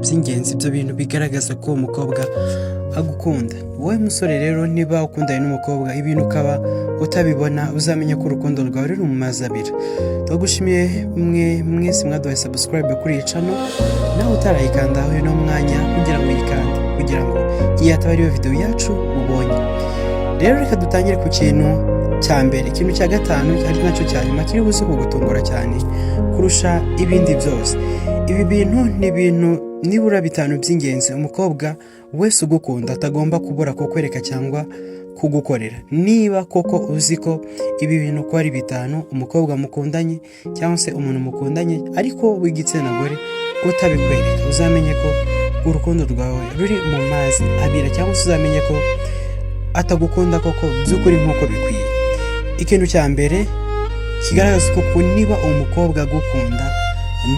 by'ingenzi, ibyo bintu bigaragaza ko umukobwa agukunda. Wowe musore rero niba ukundanye n'umukobwa ibintu ukaba utabibona, uzamenye ko urukundo rwawe ruri mu mazi abira. Twagushimiye mwese mwaduhaye subscribe kuri iyi channel, nawe utarayikandaho uno mwanya kugira ngo uyikande, kugira ngo iyi ataba ariyo video yacu ubonye. Rero reka dutangire ku kintu cya mbere, ikintu cya gatanu ari nacyo cya nyuma kiri buze kugutungura cyane kurusha ibindi byose. Ibi bintu ni ibintu nibura bitanu by'ingenzi umukobwa wese ugukunda atagomba kubura kukwereka cyangwa kugukorera. Niba koko uzi ko ibi bintu ko ari bitanu umukobwa mukundanye cyangwa se umuntu mukundanye ariko w'igitsina gore utabikwereka, uzamenye ko urukundo rwawe ruri mu mazi abira, cyangwa se uzamenye ko atagukunda koko by'ukuri nk'uko bikwiye. Ikintu cya mbere kigaragaza ko niba umukobwa agukunda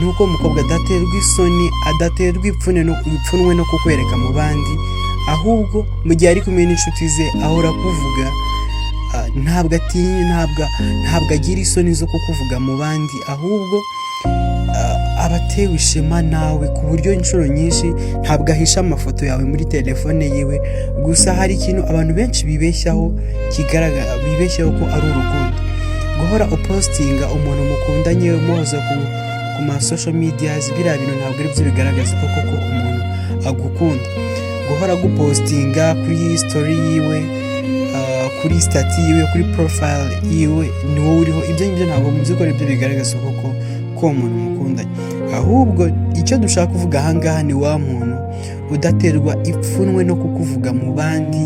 nuko umukobwa adaterwa isoni, adaterwa ipfunwe no kukwereka mu bandi, ahubwo mu gihe ari kumwe n'inshuti ze ahora kuvuga, ntabwo atinya, ntabwo agira isoni zo kukuvuga mu bandi, ahubwo abatewe ishema nawe ku buryo inshuro nyinshi ntabwo ahisha amafoto yawe muri telefone yiwe. Gusa hari ikintu abantu benshi bibeshyaho bibeshyaho ko ari urukundo, guhora upostinga umuntu mukundanye umuhoza ku ma social media, biriya bintu ntabwo ari byo bigaragaza ko koko umuntu agukunda. Guhora gupostinga kuri story yiwe, kuri stati yiwe, kuri profile yiwe ni wowe uriho, ibyo ngibyo ntabwo mu by'ukuri byo bigaragaza ko umuntu mukundanye. Ahubwo icyo dushaka kuvuga ahangaha ni wa muntu udaterwa ipfunwe no kukuvuga mu bandi,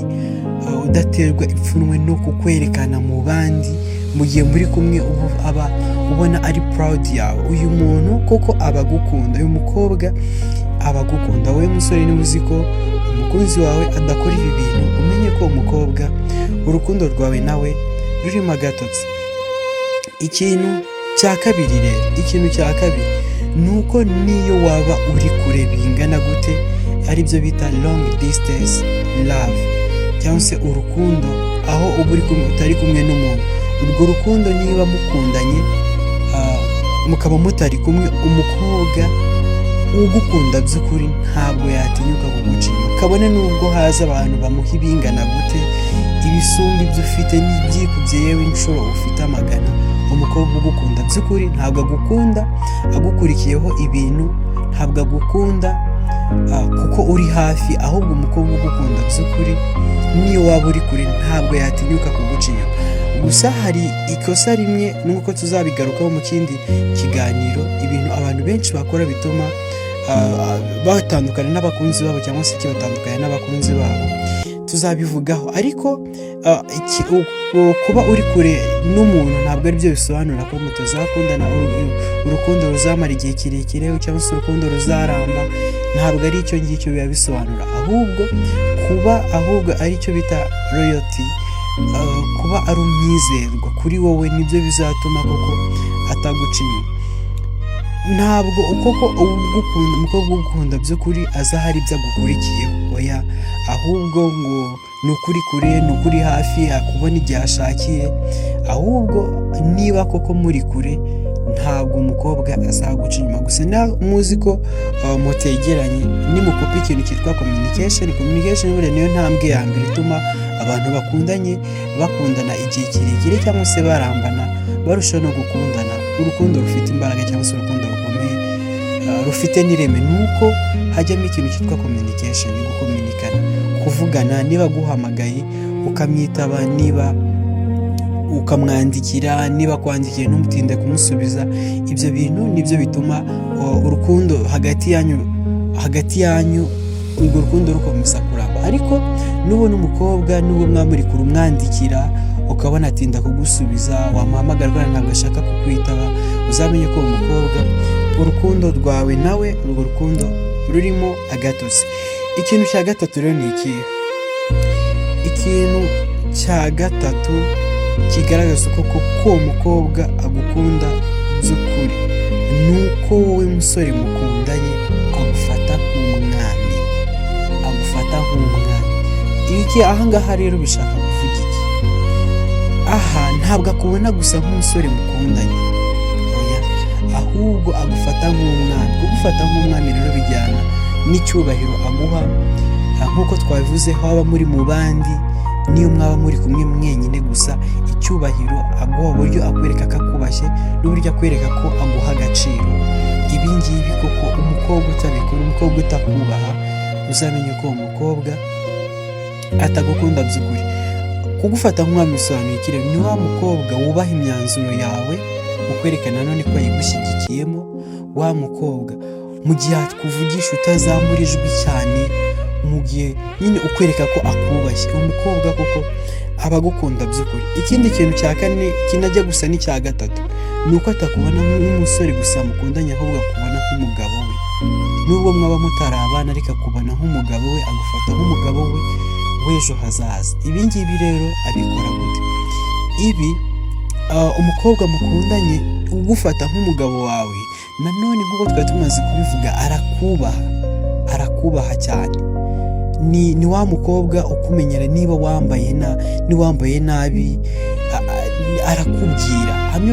udaterwa ipfunwe no kukwerekana mu bandi mu gihe muri kumwe, aba ubona ari proud yawe. Uyu muntu koko abagukunda, uyu mukobwa abagukunda. Wowe musore niba uzi ko umukunzi wawe adakora ibi bintu, umenye ko umukobwa urukundo rwawe nawe rurimo agatotsi. Ikintu cya kabiri rero, ikintu cya kabiri nuko niyo waba uri kure bingana gute, aribyo bita long distance love, cyangwa se urukundo aho uba utari kumwe n'umuntu. Urwo rukundo niba mukundanye mukaba mutari kumwe, umukobwa ugukunda by'ukuri ntabwo yatinyuka kuguca inyuma, kabone nubwo haza abantu bamuha ibingana gute, ibisumba ibyo ufite n'ibyikubye yewe inshuro ufite amagana. Umukobwa ugukunda by'ukuri ntabwo agukunda agukurikiyeho ibintu, ntabwo agukunda kuko uri hafi, ahubwo umukobwa ugukunda by'ukuri niyo waba uri kure ntabwo yatinyuka kuguca inyuma. Gusa hari ikosa rimwe nuko tuzabigarukaho mu kindi kiganiro, ibintu abantu benshi bakora bituma batandukana n'abakunzi babo, cyangwa se kibatandukanya n'abakunzi babo, tuzabivugaho. Ariko kuba uri kure n'umuntu ntabwo ari byo bisobanura ko mutazakundana, urukundo ruzamara igihe kirekire cyangwa se urukundo ruzaramba. Ntabwo ari icyo ngicyo biba bisobanura, ahubwo ari cyo bita loyalty, kuba ari umwizerwa kuri wowe nibyo bizatuma koko ataguca inyuma. Ntabwo koko umukobwa ugukunda by'ukuri aza hari ibyo agukurikiyeho, oya, ahubwo ngo ni ukuri kure, ni ukuri hafi, akubona igihe ashakiye. Ahubwo niba koko muri kure ntabwo umukobwa azaguca inyuma. Gusa muzi ko mutegeranye, nimukopa ikintu cyitwa communication buriya niyo ntambwe ya mbere ituma abantu bakundana igihe kirekire, cyangwa se barambana barushaho no gukundana. Urukundo rufite imbaraga cyangwa se urukundo rukomeye rufite n'ireme, nuko hajyamo ikintu cyitwa communication, gukominikana, kuvugana. Niba guhamagaye ukamwitaba, niba ukamwandikira, niba kwandikiye ntumutinde kumusubiza, ibyo bintu nibyo bituma urukundo hagati yanyu urwo rukundo rukomeza kuramba. Ariko nubona umukobwa n'uwo mwamuri kurumwandikira ukabona atinda kugusubiza, wamuhamagara ntabwo ashaka kukwitaba, uzamenye ko umukobwa urukundo rwawe nawe urwo rukundo rurimo agatotsi. Ikintu cya gatatu rero ni iki? Ikintu cya gatatu kigaragaza ko uwo mukobwa agukunda by'ukuri nuko wowe musore mukundanye agufata nk'umwami, iki ahangaha rero bishaka kuvuga iki? Aha ntabwo akubona gusa nk'umusore mukundanye, oya, ahubwo agufata nk'umwami. Kugufata nk'umwami rero bijyana n'icyubahiro aguha. Nk'uko twabivuze, waba muri mu bandi, niyo mwaba muri kumwe mwenyine gusa, icyubahiro aguha, uburyo akwereka ko akubashye n'uburyo akwereka ko aguha agaciro. Ibi ngibi koko umukobwa utabikora, umukobwa utakubaha, uzamenye ko uwo mukobwa atagukunda by'ukuri. Kugufata nk'umwami bisobanuye iki rero? Ni wa mukobwa wubaha imyanzuro yawe, ukwereka nanone ko yigushyigikiyemo. Wa mukobwa mu gihe akuvugisha utazamura ijwi cyane, mu gihe nyine ukwereka ko akubashye. Umukobwa koko aba agukunda by'ukuri. Ikindi kintu cya kane kinajya gusa n'icya gatatu, ni uko atakubona nk'umusore gusa mukundanye, ahubwo akubona nk'umugabo we. Nubwo mwaba mutarabana, ariko akubona nk'umugabo we, agufata nk'umugabo we w'ejo hazaza. Ibi ngibi rero abikora gute? Ibi umukobwa mukundanye ugufata nk'umugabo wawe, nanone nk'uko twari tumaze kubivuga, arakubaha cyane. Ni wa mukobwa ukumenyera niba wambaye nabi, arakubwira. Hamwe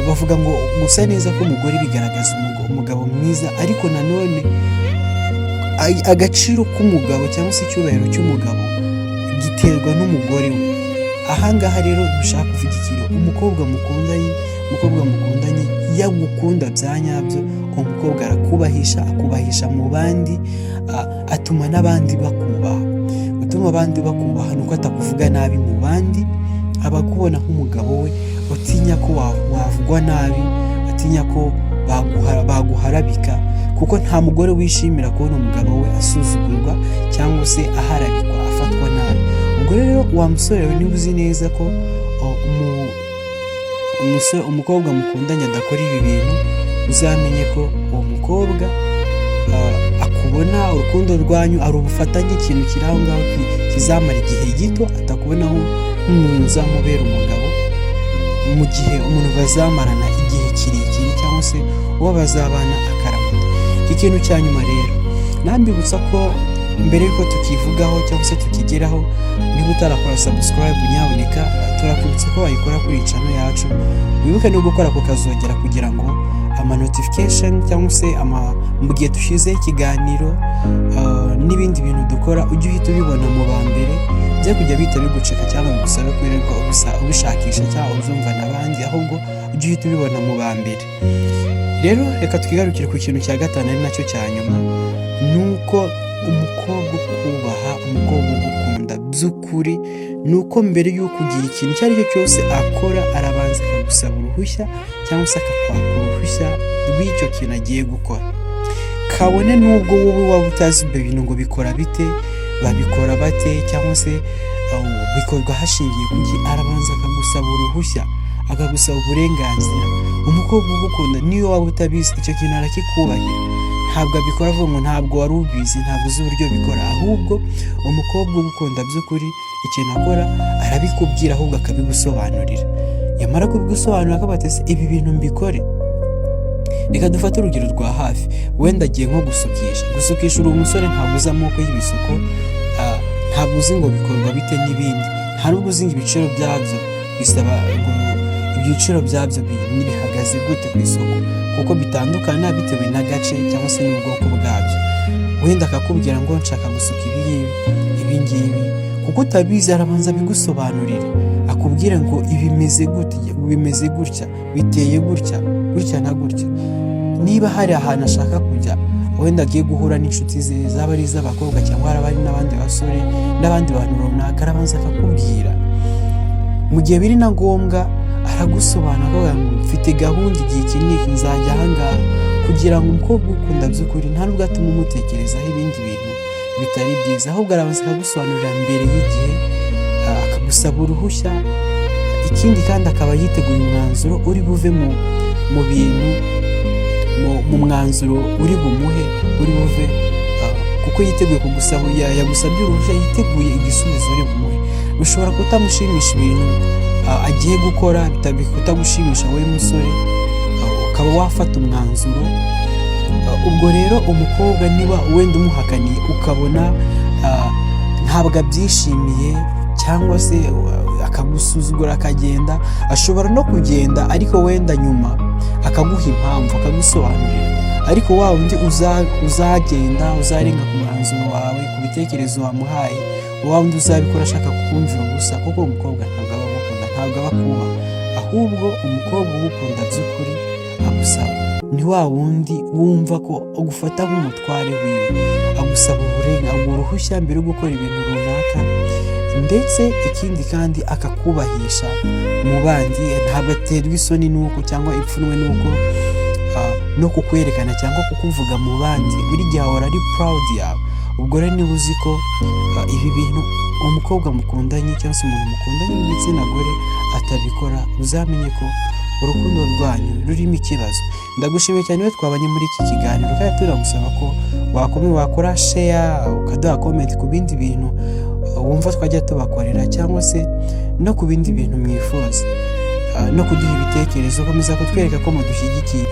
bavuga ngo gusa neza k'umugore bigaragaza umugabo mwiza, ariko nanone agaciro k'umugabo cyangwa se icyubahiro cy'umugabo giterwa n'umugore we. Ahangaha rero dushaka kuvuga ikiro, umukobwa mukundanye yagukunda bya nyabyo, umukobwa akubahisha mu bandi, atuma n'abandi bakubaha. Gutuma abandi bakubaha nuko atakuvuga nabi mu bandi, aba akubona nk'umugabo we, utinya ko wavugwa nabi, utinya ko baguharabika, kuko nta mugore wishimira kubona umugabo we asuzugurwa cyangwa se aharabikwa, afatwa nabi. Ubwo rero wa musore we, niba uzi neza ko umukobwa mukundanye adakora ibi bintu, uzamenye ko uwo mukobwa akubona, urukundo rwanyu ari ubufatanye, ikintu kiri aho ngaho kizamara igihe gito, atakubonaho nk'umuntu uzamubera umugabo, mu gihe umuntu bazamarana igihe kirekire, cyangwa se uwo bazabana akaramata. Ikintu cya nyuma rero, nambibutsa ko mbere yuko tukivugaho cyangwa se tukigeraho, niba utarakora subscribe, nyaboneka turakwibutsa ko wayikora kuri channel yacu. Wibuke no gukora ku kazogera kugira ngo ama notification cyangwa se mu gihe dushize ikiganiro n'ibindi bintu dukora, ujye uhita ubibona mu ba mbere, byo kujya bita bigucika cyangwa bigusabe kwirirwa ubishakisha cyangwa uzumva n'abandi, ahubwo ujye uhita ubibona mu ba mbere. Rero reka twigarukire ku kintu cya gatanu, ari nacyo cya nyuma, nuko umukobwa ukubaha, umukobwa ugukunda by'ukuri, nuko mbere y'uko ugira ikintu icyo ari cyo cyose akora, arabanza akagusaba uruhushya cyangwa se akakwaka uruhushya rw'icyo kintu agiye gukora. Kabone nubwo wowe waba utazi ibyo bintu ngo bikora bite, babikora bate, cyangwa se bikorwa hashingiye kuki, arabanza akagusaba uruhushya, akagusaba uburenganzira. Umukobwa ugukunda niyo waba utabizi, icyo kintu arakikubahira. Ntabwo abikora avuga ngo ntabwo wari ubizi, ntabwo uzi uburyo bikora, ahubwo umukobwa ugukunda by'ukuri ikintu akora arabikubwira, ahubwo akabigusobanurira. Yamara kubigusobanurira akabatese ibi bintu mbikore. Reka dufate urugero rwa hafi, wenda agiye nko gusukisha uri umusore, ntabwo uzi amoko y'ibisuko, ntabwo uzi ngo bikorwa bite n'ibindi, nta nubwo uzi ngo ibiciro byabyo bisaba ngo ibiciro byabyo bihagaze gute ku isoko, kuko bitandukana bitewe n'agace cyangwa se n'ubwoko bwabyo. Wenda akakubwira ngo nshaka gusuka ibi ngibi, kuko utabizi arabanza bigusobanurire, akubwira ngo bimeze gutya, biteye gutya na gutya. Niba hari ahantu ashaka kujya, wenda agiye guhura n'inshuti ze, zaba ari iz'abakobwa cyangwa hari n'abandi basore n'abandi bantu runaka, arabanza akakubwira. Mu gihe biri na ngombwa, aragusobanurira ngo mfite gahunda igihe kinini nzajya ahangaha, kugira ngo umukobwa ukunda by'ukuri nta nubwo atuma umutekerezaho ibindi bintu bitari byiza, ahubwo arabanza akagusobanurira mbere y'igihe, akagusaba uruhushya. Ikindi kandi akaba yiteguye umwanzuro uri buve mu bintu, mu mwanzuro uri bumuhe, uri buve, kuko yiteguye kugusaba, yagusabye uruhushya, yiteguye igisubizo uri bumuhe. Bishobora kutamushimisha ibintu agiye gukora, bitagushimisha wowe musore, ukaba wafata umwanzuro. Ubwo rero umukobwa niba wenda umuhakaniye, ukabona ntabwo abyishimiye, cyangwa se akagusuzugura akagenda, ashobora no kugenda, ariko wenda nyuma akaguha impamvu, akagusobanurira, ariko wa wundi uzagenda uzarenga ku mwanzuro wawe, ku bitekerezo wamuhaye, wa wundi uzabikora ashaka kukumvira ubusa, kuko umukobwa ntabwo aba agukunda, ntabwo aba akubaha, ahubwo umukobwa ugukunda by'ukuri agusaba. Ni wa wundi wumva ko agufata nk'umutware wiwe, agusaba uruhushya mbere yo gukora ibintu runaka, ndetse ikindi kandi akakubahisha mu bandi. Ntabwo aterwa isoni n'uko cyangwa ipfunwe n'uko no kukwerekana cyangwa kukuvuga mu bandi, buri gihe ahora ari proud yawe. Ubwo rero niba uzi ko ibi bintu umukobwa mukundanye cyangwa se umuntu mukundanye w'igitsina gore atabikora, uzamenye ko urukundo rwanyu rurimo ikibazo. Ndagushimiye cyane iyo twabanye muri iki kiganiro, kandi turagusaba ko wakora share, ukaduha comment ku bindi bintu wumva twajya tubakorera, cyangwa se no ku bindi bintu mwifuza, no kuduha ibitekerezo, komeza kutwereka ko mudushyigikiye.